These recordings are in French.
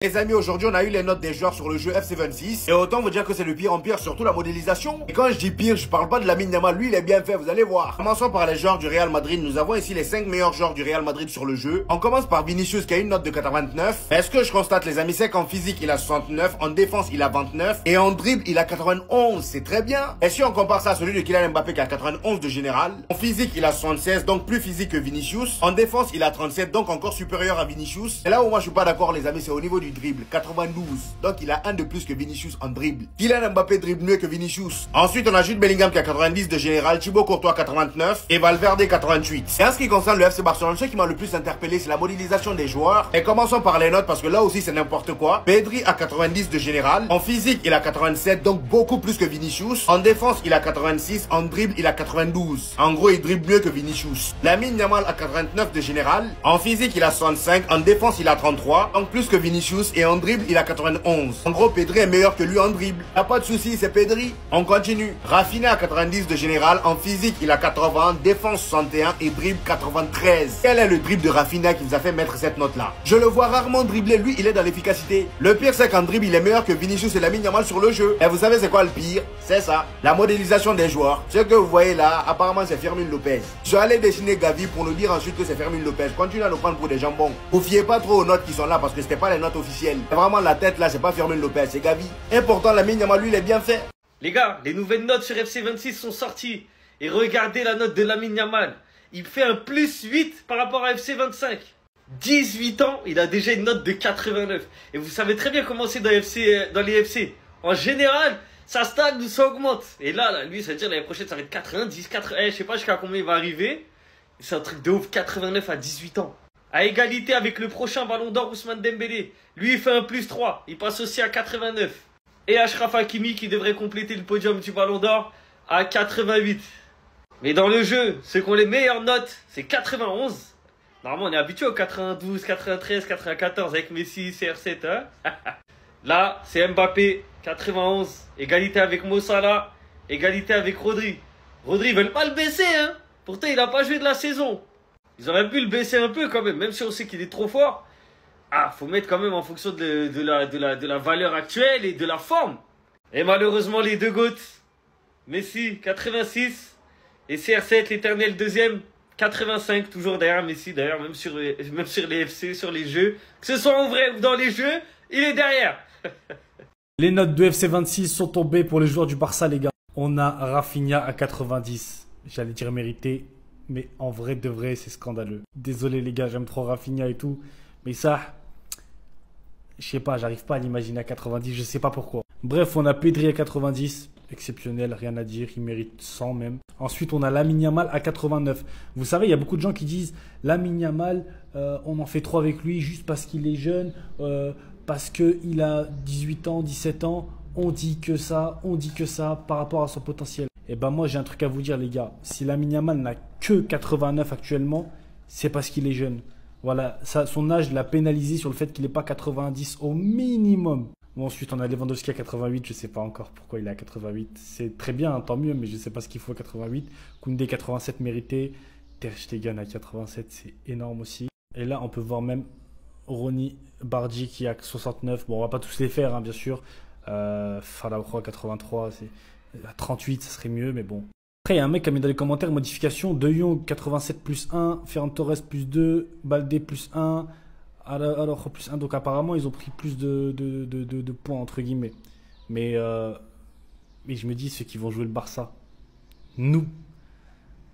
Les amis, aujourd'hui on a eu les notes des joueurs sur le jeu FC26 et autant vous dire que c'est le pire en pire, surtout la modélisation. Et quand je dis pire, je parle pas de Lamine Yamal, lui il est bien fait, vous allez voir. Commençons par les joueurs du Real Madrid, nous avons ici les 5 meilleurs joueurs du Real Madrid sur le jeu. On commence par Vinicius qui a une note de 89. Mais ce que je constate les amis, c'est qu'en physique il a 69, en défense il a 29 et en dribble il a 91, c'est très bien. Et si on compare ça à celui de Kylian Mbappé qui a 91 de général, en physique il a 76, donc plus physique que Vinicius. En défense il a 37, donc encore supérieur à Vinicius. Et là où moi je suis pas d'accord les amis, c'est au niveau du dribble, 92. Donc il a un de plus que Vinicius en dribble. Kylian Mbappé dribble mieux que Vinicius. Ensuite on a Jude Bellingham qui a 90 de général, Thibaut Courtois 89 et Valverde 88. Et en ce qui concerne le FC Barcelone, ce qui m'a le plus interpellé c'est la modélisation des joueurs. Et commençons par les notes parce que là aussi c'est n'importe quoi. Pedri a 90 de général, en physique il a 87 donc beaucoup plus que Vinicius. En défense il a 86, en dribble il a 92. En gros il dribble mieux que Vinicius. Lamine Yamal a 89 de général, en physique il a 65, en défense il a 33 donc plus que Vinicius et en dribble il a 91. En gros, Pedri est meilleur que lui en dribble. Y'a pas de souci, c'est Pedri. On continue. Rafinha a 90 de général. En physique, il a 80. Défense 61 et dribble 93. Quel est le dribble de Rafinha qui vous a fait mettre cette note-là? Je le vois rarement dribbler. Lui, il est dans l'efficacité. Le pire, c'est qu'en dribble, il est meilleur que Vinicius et Lamine Yamal sur le jeu. Et vous savez, c'est quoi le pire? C'est ça. La modélisation des joueurs. Ce que vous voyez là, apparemment, c'est Fermin Lopez. Je suis allé dessiner Gavi pour nous dire ensuite que c'est Fermin Lopez. Continuez à nous prendre pour des jambons. Vous fiez pas trop aux notes qui sont là parce que c'était pas les notes officielles. Vraiment, la tête là, c'est pas Fermin Lopez, c'est Gavi. Et pourtant, Lamine Yamal, lui, il est bien fait. Les gars, les nouvelles notes sur FC26 sont sorties. Et regardez la note de Lamine Yamal. Il fait un plus 8 par rapport à FC25. 18 ans, il a déjà une note de 89. Et vous savez très bien comment c'est dans les FC. En général, ça stagne ou ça augmente. Et là, lui, ça veut dire l'année prochaine, ça va être 90, 80. Je sais pas jusqu'à combien il va arriver. C'est un truc de ouf, 89 à 18 ans. À égalité avec le prochain ballon d'or Ousmane Dembélé. Lui il fait un plus 3, il passe aussi à 89. Et Achraf Hakimi qui devrait compléter le podium du ballon d'or à 88. Mais dans le jeu, ceux qui ont les meilleures notes, c'est 91. Normalement on est habitué aux 92, 93, 94 avec Messi, CR7. Hein. Là c'est Mbappé, 91. Égalité avec Mo Salah, égalité avec Rodri. Rodri ils veulent pas le baisser hein. Pourtant il n'a pas joué de la saison. Ils auraient pu le baisser un peu quand même si on sait qu'il est trop fort. Ah, faut mettre quand même en fonction de la valeur actuelle et de la forme. Et malheureusement, les deux GOAT, Messi, 86, et CR7, l'éternel deuxième, 85, toujours derrière Messi, d'ailleurs, même sur les FC, sur les jeux. Que ce soit en vrai ou dans les jeux, il est derrière. Les notes de FC26 sont tombées pour les joueurs du Barça, les gars. On a Rafinha à 90. J'allais dire mérité. Mais en vrai de vrai, c'est scandaleux. Désolé les gars, j'aime trop Rafinha et tout. Mais ça, je sais pas, j'arrive pas à l'imaginer à 90, je sais pas pourquoi. Bref, on a Pedri à 90. Exceptionnel, rien à dire, il mérite 100 même. Ensuite, on a Lamine Yamal à 89. Vous savez, il y a beaucoup de gens qui disent Lamine Yamal, on en fait trop avec lui juste parce qu'il est jeune, parce qu'il a 18 ans, 17 ans. On dit que ça par rapport à son potentiel. Et ben moi j'ai un truc à vous dire les gars, si Lamine Yamal n'a que 89 actuellement, c'est parce qu'il est jeune. Voilà, ça, son âge l'a pénalisé sur le fait qu'il n'est pas 90 au minimum. Bon, ensuite on a Lewandowski à 88, je sais pas encore pourquoi il est à 88. C'est très bien, hein, tant mieux, mais je sais pas ce qu'il faut à 88. Koundé 87 mérité, Ter Stegen à 87, c'est énorme aussi. Et là on peut voir même Ronny Bardi qui a 69. Bon on va pas tous les faire hein, bien sûr. Falao 83, c'est... À 38, ça serait mieux, mais bon. Après, il y a un mec qui a mis dans les commentaires modification De Jong 87 plus 1, Ferran Torres plus 2, Baldé plus 1, alors plus 1. Donc apparemment, ils ont pris plus de points, entre guillemets. Mais je me dis, ceux qui vont jouer le Barça, nous,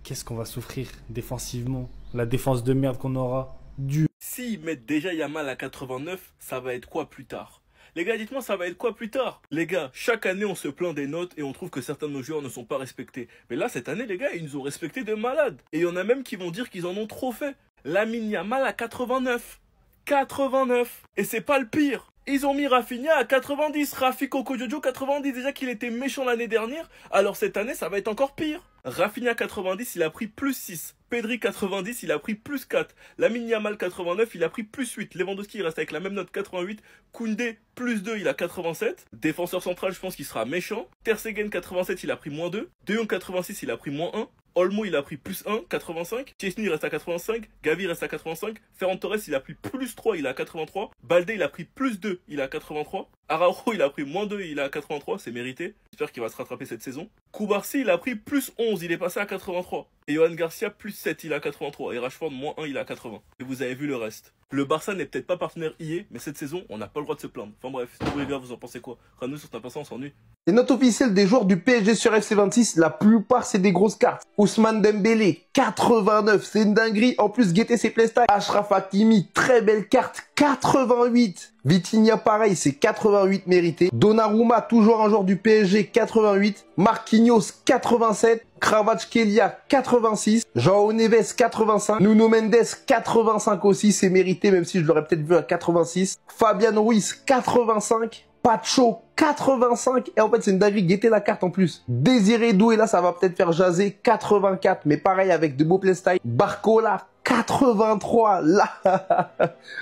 qu'est-ce qu'on va souffrir défensivement? La défense de merde qu'on aura dû. S'ils mettent déjà Yamal à 89, ça va être quoi plus tard? Les gars, dites-moi, ça va être quoi plus tard? Les gars, chaque année, on se plaint des notes et on trouve que certains de nos joueurs ne sont pas respectés. Mais là, cette année, les gars, ils nous ont respectés de malades. Et il y en a même qui vont dire qu'ils en ont trop fait. Lamine Yamal à 89. 89. Et c'est pas le pire. Ils ont mis Rafinha à 90, Rafi Kokojojo 90, déjà qu'il était méchant l'année dernière, alors cette année ça va être encore pire. Rafinha 90, il a pris plus 6, Pedri 90, il a pris plus 4, Lamine Yamal 89, il a pris plus 8, Lewandowski il reste avec la même note 88, Koundé plus 2, il a 87, défenseur central je pense qu'il sera méchant, Ter Stegen 87, il a pris moins 2, De Jong 86, il a pris moins 1, Olmo, il a pris plus 1, 85. Chesney, il reste à 85. Gavi reste à 85. Ferran Torres, il a pris plus 3, il est à 83. Balde, il a pris plus 2, il est à 83. Araujo, il a pris moins 2, il est à 83, c'est mérité. J'espère qu'il va se rattraper cette saison. Koubarsi, il a pris plus 11, il est passé à 83. Et Johan Garcia, plus 7, il est à 83. Et Rashford, moins 1, il est à 80. Et vous avez vu le reste. Le Barça n'est peut-être pas partenaire EA, mais cette saison, on n'a pas le droit de se plaindre. Enfin bref, vous les gars, vous en pensez quoi? Ramenez sur ta passant, on s'ennuie. Les notes officielles des joueurs du PSG sur FC26, la plupart c'est des grosses cartes. Ousmane Dembélé, 89, c'est une dinguerie. En plus, guettez ses playstyles. Achraf Hakimi, très belle carte, 88. Vitinha, pareil, c'est 88 mérité. Donnarumma, toujours un joueur du PSG, 88. Marquinhos, 87. Kvaratskhelia, 86. João Neves, 85. Nuno Mendes, 85 aussi, c'est mérité, même si je l'aurais peut-être vu à 86. Fabian Ruiz, 85. Pacho, 85. Et en fait, c'est une dinguerie. Guettez la carte en plus. Désiré Doué, là, ça va peut-être faire jaser. 84. Mais pareil, avec de beaux playstyles. Barcola, 83. Là,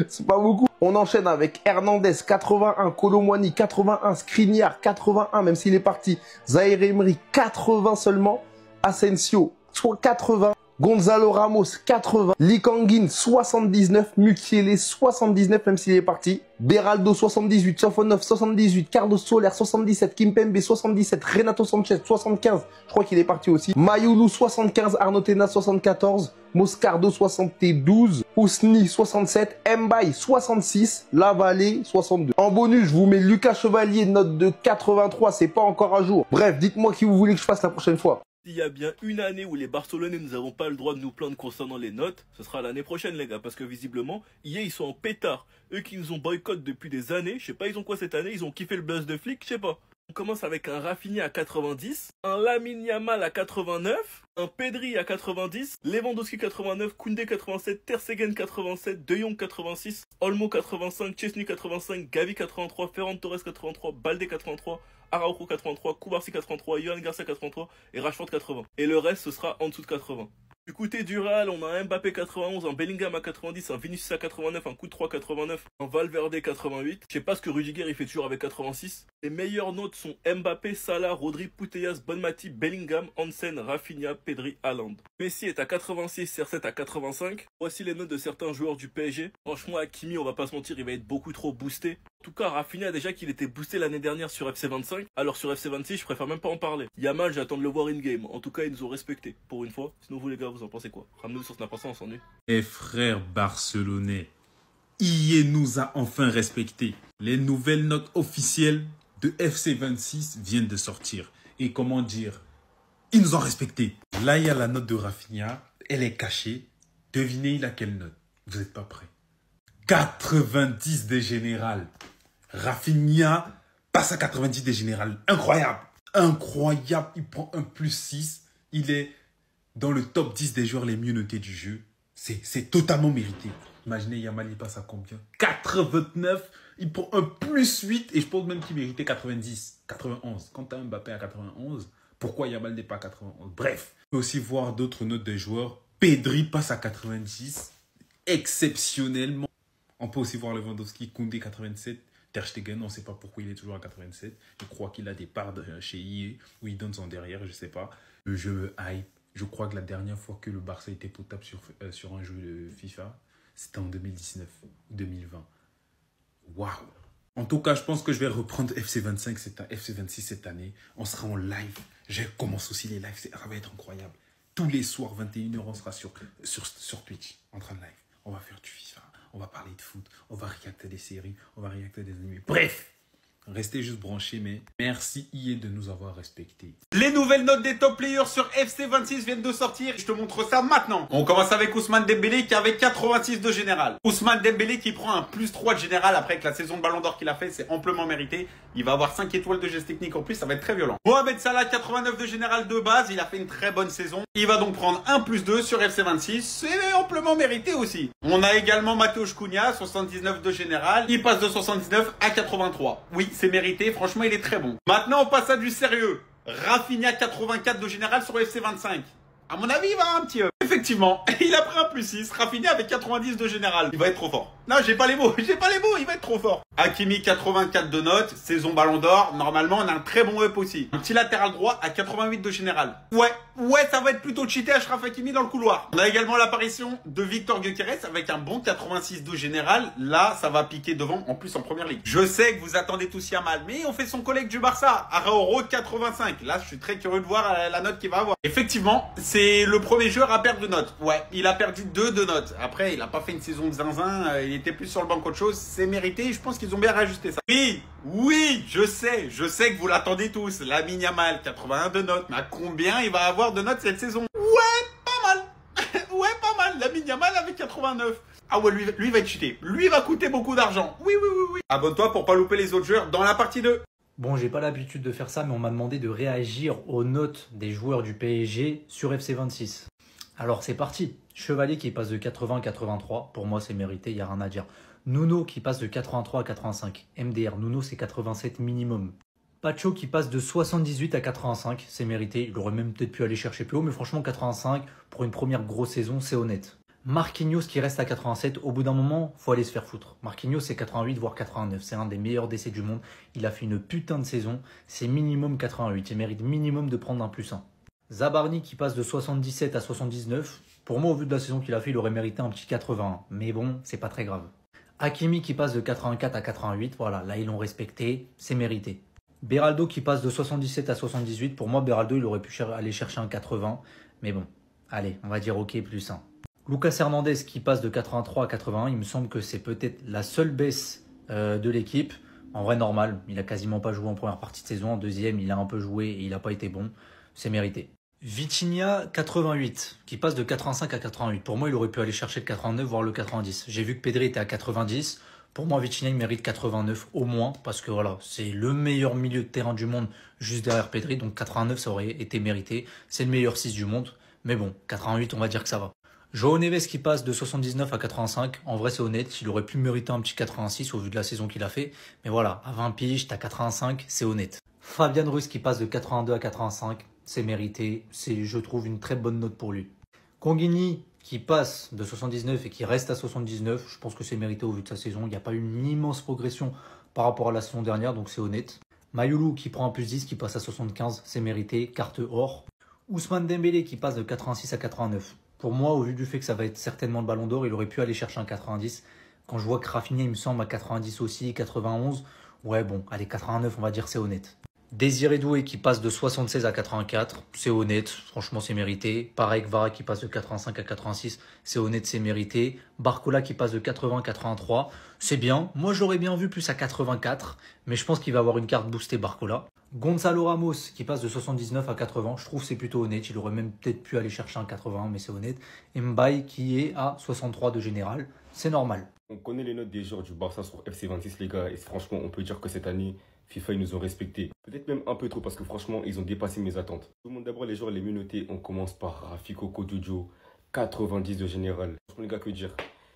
c'est pas beaucoup. On enchaîne avec Hernandez, 81. Colomwani, 81. Skriniar, 81, même s'il est parti. Zahir Emery, 80 seulement. Asensio, 80. Gonzalo Ramos, 80. Lee Kangin, 79. Mukiele, 79, même s'il est parti. Beraldo, 78. Sofonov, 78. Carlos Soler, 77. Kimpembe, 77. Renato Sanchez, 75. Je crois qu'il est parti aussi. Mayoulou, 75. Arnaud Tena, 74. Moscardo, 72. Ousni, 67. Mbaye, 66. Lavallée, 62. En bonus, je vous mets Lucas Chevalier, note de 83. C'est pas encore à jour. Bref, dites-moi qui vous voulez que je fasse la prochaine fois. S'il y a bien une année où les Barcelonais nous n'avons pas le droit de nous plaindre concernant les notes, ce sera l'année prochaine les gars, parce que visiblement, hier ils sont en pétard. Eux qui nous ont boycott depuis des années, je sais pas ils ont quoi cette année, ils ont kiffé le buzz de flic, je sais pas. On commence avec un Rafinha à 90, un Lamine Yamal à 89, un Pedri à 90, Lewandowski 89, Koundé 87, Ter Stegen 87, De Jong 86, Olmo 85, Chesney 85, Gavi 83, Ferran Torres 83, Balde 83, Araujo 83, Koubarsi 83, Johan Garcia 83 et Rashford 80. Et le reste ce sera en dessous de 80. Du côté du Real, on a un Mbappé 91, un Bellingham à 90, un Vinicius à 89, un Courtois 89, un Valverde 88. Je sais pas ce que Rudiger il fait toujours avec 86. Les meilleures notes sont Mbappé, Salah, Rodri, Putellas, Bonmati, Bellingham, Hansen, Rafinha, Pedri, Haaland. Messi est à 86, CR7 à 85. Voici les notes de certains joueurs du PSG. Franchement, Hakimi, on va pas se mentir, il va être beaucoup trop boosté. En tout cas, Rafinha déjà qu'il était boosté l'année dernière sur FC25. Alors sur FC26, je préfère même pas en parler. Yamal, j'attends de le voir in-game. En tout cas, ils nous ont respecté pour une fois. Sinon, vous les gars, vous en pensez quoi? Ramenez-nous sur Snap, on s'ennuie. Et frères barcelonais, EA nous a enfin respecté. Les nouvelles notes officielles de FC26 viennent de sortir. Et comment dire, ils nous ont respecté. Là, il y a la note de Rafinha. Elle est cachée. Devinez, il a quelle note? Vous n'êtes pas prêts. 90 des générales. Rafinha passe à 90 des générales. Incroyable. Incroyable. Il prend un plus 6. Il est dans le top 10 des joueurs les mieux notés du jeu. C'est totalement mérité. Imaginez, Yamal, il passe à combien? 89. Il prend un plus 8. Et je pense même qu'il méritait 90. 91. Quand tu as un Mbappé à 91, pourquoi Yamal n'est pas à 91? Bref. On peut aussi voir d'autres notes des joueurs. Pedri passe à 90. Exceptionnellement. On peut aussi voir Lewandowski, Koundé 87. Ter Stegen, on ne sait pas pourquoi il est toujours à 87. Je crois qu'il a des parts chez EA où il donne son derrière, je ne sais pas. Le jeu me hype. Je crois que la dernière fois que le Barça était potable sur un jeu de FIFA, c'était en 2019 ou 2020. Waouh! En tout cas, je pense que je vais reprendre FC26 cette année. On sera en live. Je commence aussi les lives. Ça va être incroyable. Tous les soirs, 21h, on sera sur Twitch, en train de live. On va faire du FIFA. On va parler de foot. On va réacter des séries. On va réacter des animés. Bref! Restez juste branchés, mais merci EA de nous avoir respectés. Les nouvelles notes des top players sur FC26 viennent de sortir. Je te montre ça maintenant. On commence avec Ousmane Dembélé qui avait 86 de général. Ousmane Dembélé qui prend un plus 3 de général après que la saison de Ballon d'Or qu'il a fait, c'est amplement mérité. Il va avoir 5 étoiles de geste technique en plus, ça va être très violent. Mohamed Salah, 89 de général de base. Il a fait une très bonne saison. Il va donc prendre un plus 2 sur FC26. C'est amplement mérité aussi. On a également Mateusz Cunha, 79 de général. Il passe de 79 à 83. Oui, c'est mérité. Franchement, il est très bon. Maintenant, on passe à du sérieux. Rafinha, 84 de général sur FC25. À mon avis, il va un petit Effectivement, il a pris un plus 6. Rafinha avec 90 de général. Il va être trop fort. Non, j'ai pas les mots. J'ai pas les mots. Il va être trop fort. Hakimi 84 de notes. Saison ballon d'or. Normalement, on a un très bon up aussi. Un petit latéral droit à 88 de général. Ouais, ça va être plutôt cheaté Achraf Hakimi dans le couloir. On a également l'apparition de Victor Gyökeres avec un bon 86 de général. Là, ça va piquer devant, en plus en première ligue. Je sais que vous attendez tous Yamal, mais on fait son collègue du Barça, Araújo 85. Là, je suis très curieux de voir la note qu'il va avoir. Effectivement, c'est le premier joueur à perdre de notes. Ouais, il a perdu 2 de notes. Après, il a pas fait une saison de zinzin, il était plus sur le banc qu'autre chose. C'est mérité, je pense qu'ils ont bien réajusté ça. Oui, je sais que vous l'attendez tous. Lamine Yamal, 81 de notes. Mais à combien il va avoir de notes cette saison? Ouais, pas mal. Ouais, pas mal. Lamine Yamal avec 89. Ah ouais, lui va être cheaté. Lui va coûter beaucoup d'argent. Oui. Abonne-toi pour pas louper les autres joueurs dans la partie 2. Bon, j'ai pas l'habitude de faire ça, mais on m'a demandé de réagir aux notes des joueurs du PSG sur FC26. Alors c'est parti. Chevalier qui passe de 80 à 83, pour moi c'est mérité, il n'y a rien à dire. Nuno qui passe de 83 à 85. MDR, Nuno c'est 87 minimum. Pacho qui passe de 78 à 85, c'est mérité. Il aurait même peut-être pu aller chercher plus haut, mais franchement 85, pour une première grosse saison, c'est honnête. Marquinhos qui reste à 87, au bout d'un moment, faut aller se faire foutre. Marquinhos c'est 88 voire 89, c'est un des meilleurs décès du monde. Il a fait une putain de saison, c'est minimum 88, il mérite minimum de prendre un plus 1. Zabarni qui passe de 77 à 79, pour moi au vu de la saison qu'il a fait, il aurait mérité un petit 81, mais bon, c'est pas très grave. Hakimi qui passe de 84 à 88, voilà, là ils l'ont respecté, c'est mérité. Beraldo qui passe de 77 à 78, pour moi Beraldo il aurait pu aller chercher un 80, mais bon, allez, on va dire ok plus 1. Lucas Hernandez qui passe de 83 à 81, il me semble que c'est peut-être la seule baisse de l'équipe. En vrai normal, il a quasiment pas joué en première partie de saison, en deuxième il a un peu joué et il n'a pas été bon, c'est mérité. Vitinha 88 qui passe de 85 à 88, pour moi il aurait pu aller chercher le 89 voire le 90. J'ai vu que Pedri était à 90, pour moi Vitinha il mérite 89 au moins parce que voilà, c'est le meilleur milieu de terrain du monde juste derrière Pedri, donc 89 ça aurait été mérité, c'est le meilleur 6 du monde, mais bon 88 on va dire que ça va. João Neves qui passe de 79 à 85, en vrai c'est honnête, il aurait pu mériter un petit 86 au vu de la saison qu'il a fait, mais voilà, à 20 piges, t'as 85, c'est honnête. Fabian Ruiz qui passe de 82 à 85, c'est mérité, c'est je trouve une très bonne note pour lui. Conghini qui passe de 79 et qui reste à 79, je pense que c'est mérité au vu de sa saison, il n'y a pas eu une immense progression par rapport à la saison dernière, donc c'est honnête. Mayoulou qui prend un plus 10, qui passe à 75, c'est mérité, carte or. Ousmane Dembélé qui passe de 86 à 89. Pour moi, au vu du fait que ça va être certainement le ballon d'or, il aurait pu aller chercher un 90. Quand je vois que Rafinha, il me semble, à 90 aussi, 91, ouais bon, allez 89, on va dire c'est honnête. Désiré Doué qui passe de 76 à 84, c'est honnête, franchement c'est mérité. Pareil que Vara qui passe de 85 à 86, c'est honnête, c'est mérité. Barcola qui passe de 80 à 83, c'est bien. Moi j'aurais bien vu plus à 84, mais je pense qu'il va avoir une carte boostée Barcola. Gonzalo Ramos qui passe de 79 à 80, je trouve que c'est plutôt honnête. Il aurait même peut-être pu aller chercher un 80, mais c'est honnête. Et Mbaye qui est à 63 de général, c'est normal. On connaît les notes des joueurs du Barça sur FC26 les gars, et franchement on peut dire que cette année, FIFA ils nous ont respectés. Peut-être même un peu trop parce que franchement ils ont dépassé mes attentes. Tout le monde d'abord les joueurs les mieux notés, on commence par Rafiko Kodjojo, 90 de général. Franchement les gars, que dire,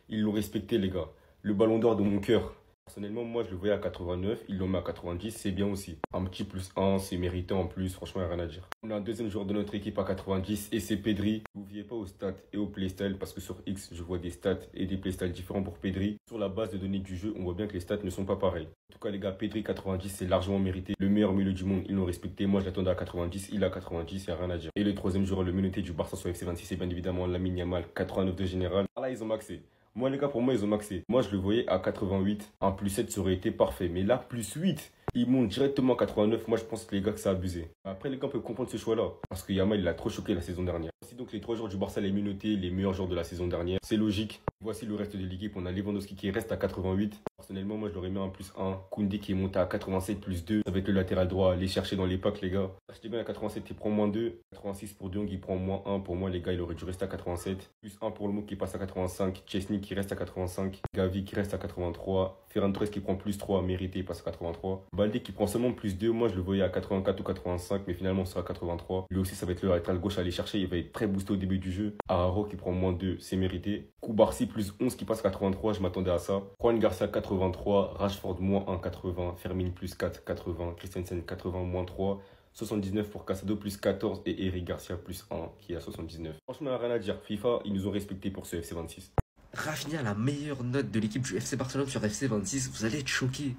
ils l'ont respecté les gars. Le ballon d'or de mon cœur. Personnellement, moi, je le voyais à 89, ils l'ont mis à 90, c'est bien aussi. Un petit plus 1, c'est mérité en plus, franchement, il n'y a rien à dire. On a un deuxième joueur de notre équipe à 90 et c'est Pedri. N'oubliez pas aux stats et au playstyle parce que sur X, je vois des stats et des playstyles différents pour Pedri. Sur la base de données du jeu, on voit bien que les stats ne sont pas pareils. En tout cas, les gars, Pedri 90, c'est largement mérité. Le meilleur milieu du monde, ils l'ont respecté. Moi, je l'attendais à 90, il a 90, il n'y a rien à dire. Et le troisième joueur, le mieux noté du Barça sur FC26, c'est bien évidemment Lamine Yamal, 89 de général. Là, ils ont maxé. Moi, les gars, pour moi, ils ont maxé. Moi, je le voyais à 88. Un plus 7, ça aurait été parfait. Mais là, plus 8, ils montent directement à 89. Moi, je pense que les gars, que ça a abusé. Après, les gars, on peut comprendre ce choix-là. Parce que Yamal, il a trop choqué la saison dernière. Voici donc les 3 joueurs du Barça les mieux notés, les meilleurs joueurs de la saison dernière. C'est logique. Voici le reste de l'équipe. On a Lewandowski qui reste à 88. Personnellement, moi, je l'aurais mis en plus 1. Koundé qui est monté à 87 plus 2. Ça va être le latéral droit. Allez chercher dans les packs, les gars. Achetez bien à 87, il prend moins 2. 86 pour De Jong, il prend moins 1. Pour moi, les gars, il aurait dû rester à 87. Plus 1 pour le mot qui passe à 85. Chesney qui reste à 85. Gavi qui reste à 83. Ferran Torres qui prend plus 3. Mérité, il passe à 83. Balde qui prend seulement plus 2. Moi, je le voyais à 84 ou 85. Mais finalement, on sera à 83. Lui aussi, ça va être le latéral gauche à aller chercher. Il va être très boosté au début du jeu. Araro qui prend moins 2. C'est mérité. Koubarsi plus 11 qui passe à 83. Je m'attendais à ça. Juan Garcia 83. Rashford moins 1, 80. Fermin plus 4, 80. Christensen 80, moins 3. 79 pour Casado plus 14 et Eric Garcia plus 1 qui est à 79. Franchement, rien à dire. FIFA, ils nous ont respectés pour ce FC 26. Rafinha a la meilleure note de l'équipe du FC Barcelone sur FC 26, vous allez être choqués.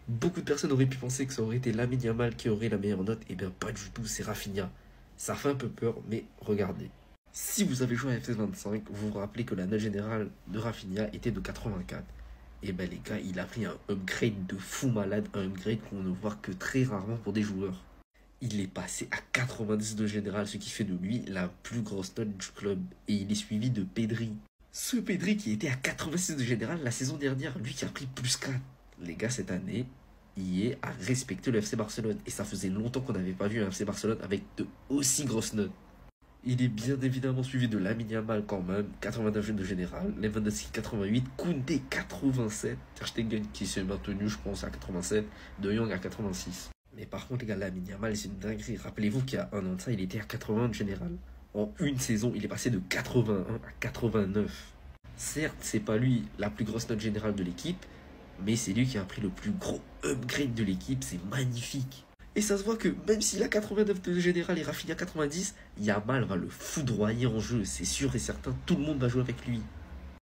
Beaucoup de personnes auraient pu penser que ça aurait été Lamine Yamal qui aurait la meilleure note, et bien pas du tout, c'est Rafinha. Ça fait un peu peur, mais regardez. Si vous avez joué à FC 25, vous vous rappelez que la note générale de Rafinha était de 84. Et ben les gars, il a pris un upgrade de fou malade, un upgrade qu'on ne voit que très rarement pour des joueurs. Il est passé à 90 de général, ce qui fait de lui la plus grosse note du club. Et il est suivi de Pedri. Ce Pedri qui était à 86 de général la saison dernière, lui qui a pris plus 4. Les gars, cette année, IE a respecté le FC Barcelone. Et ça faisait longtemps qu'on n'avait pas vu un FC Barcelone avec de aussi grosses notes. Il est bien évidemment suivi de Lamine Yamal quand même, 89 de général, Lewandowski 88, Koundé 87, Ter Stegen qui s'est maintenu je pense à 87, De Jong à 86. Mais par contre les gars, Lamine Yamal c'est une dinguerie. Rappelez-vous qu'il y a un an de ça, il était à 80 de général. En une saison, il est passé de 81 à 89. Certes, c'est pas lui la plus grosse note générale de l'équipe, mais c'est lui qui a pris le plus gros upgrade de l'équipe, c'est magnifique. Et ça se voit que même s'il a 89 de général et Rafinha 90, Yamal va le foudroyer en jeu, c'est sûr et certain, tout le monde va jouer avec lui.